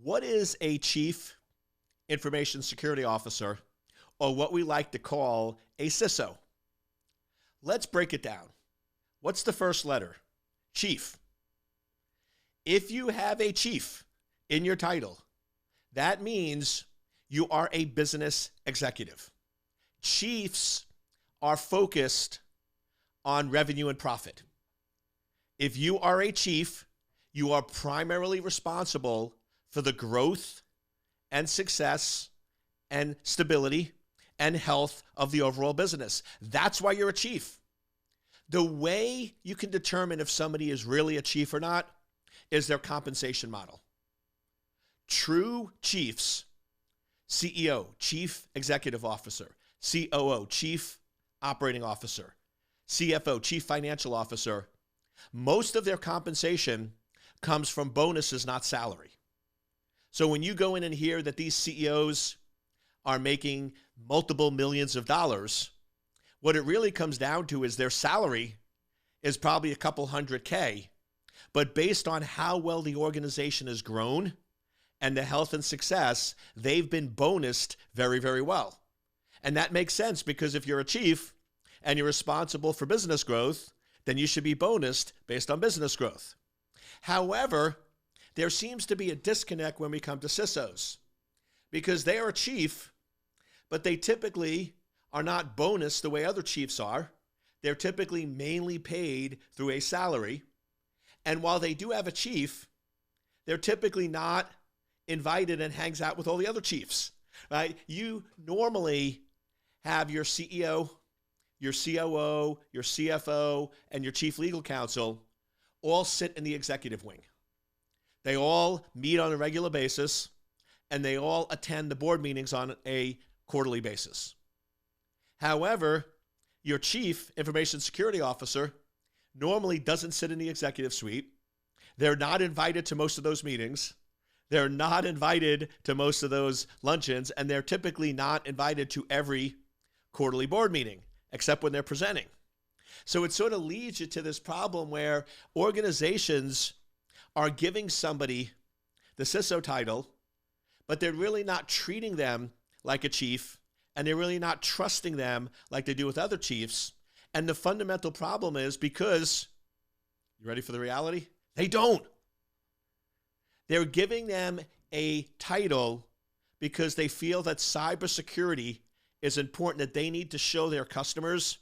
What is a chief information security officer, or what we like to call a CISO? Let's break it down. What's the first letter? Chief. If you have a chief in your title, that means you are a business executive. Chiefs are focused on revenue and profit. If you are a chief, you are primarily responsible for the growth and success and stability and health of the overall business. That's why you're a chief. The way you can determine if somebody is really a chief or not is their compensation model. True chiefs, CEO, Chief Executive Officer, COO, Chief Operating Officer, CFO, Chief Financial Officer, most of their compensation comes from bonuses, not salary. So when you go in and hear that these CEOs are making multiple millions of dollars, what it really comes down to is their salary is probably a couple $100K, but based on how well the organization has grown and the health and success, they've been bonused very, very well. And that makes sense, because if you're a chief and you're responsible for business growth, then you should be bonused based on business growth. However, there seems to be a disconnect when we come to CISOs, because they are a chief, but they typically are not bonused the way other chiefs are. They're typically mainly paid through a salary. And while they do have a chief, they're typically not invited and hangs out with all the other chiefs, right? You normally have your CEO, your COO, your CFO, and your chief legal counsel all sit in the executive wing. They all meet on a regular basis, and they all attend the board meetings on a quarterly basis. However, your chief information security officer normally doesn't sit in the executive suite. They're not invited to most of those meetings. They're not invited to most of those luncheons, and they're typically not invited to every quarterly board meeting, except when they're presenting. So it sort of leads you to this problem where organizations are giving somebody the CISO title, but they're really not treating them like a chief, and they're really not trusting them like they do with other chiefs. And the fundamental problem is because, you ready for the reality? They don't. They're giving them a title because they feel that cybersecurity is important, that they need to show their customers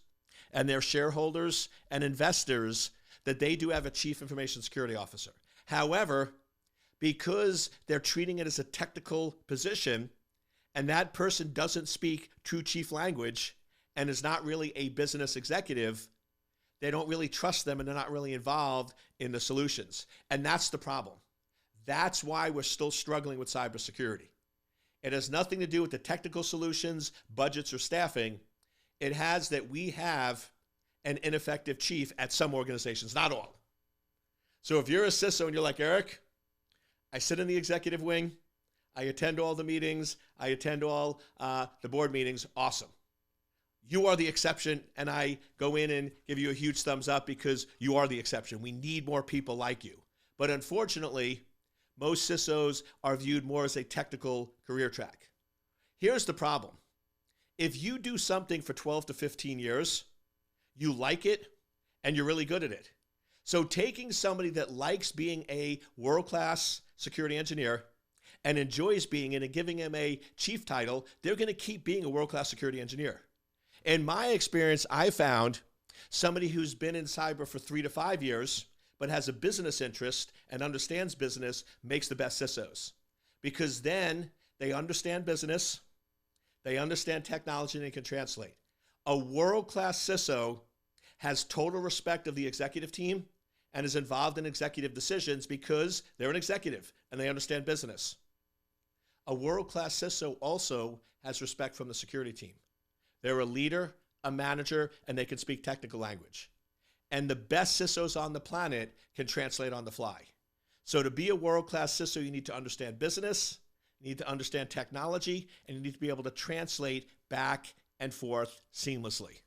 and their shareholders and investors that they do have a chief information security officer. However, because they're treating it as a technical position, and that person doesn't speak true chief language and is not really a business executive, they don't really trust them, and they're not really involved in the solutions. And that's the problem. That's why we're still struggling with cybersecurity. It has nothing to do with the technical solutions, budgets, or staffing. It has that we have an ineffective chief at some organizations, not all. So if you're a CISO and you're like, Eric, I sit in the executive wing, I attend all the meetings, I attend all the board meetings, awesome. You are the exception, and I go in and give you a huge thumbs up because you are the exception. We need more people like you. But unfortunately, most CISOs are viewed more as a technical career track. Here's the problem. If you do something for 12 to 15 years, you like it, and you're really good at it. So taking somebody that likes being a world-class security engineer and enjoys being it and giving him a chief title, they're going to keep being a world-class security engineer. In my experience, I found somebody who's been in cyber for 3 to 5 years but has a business interest and understands business makes the best CISOs, because then they understand business, they understand technology, and they can translate. A world-class CISO has total respect of the executive team and is involved in executive decisions because they're an executive and they understand business. A world-class CISO also has respect from the security team. They're a leader, a manager, and they can speak technical language. And the best CISOs on the planet can translate on the fly. So to be a world-class CISO, you need to understand business, you need to understand technology, and you need to be able to translate back and forth seamlessly.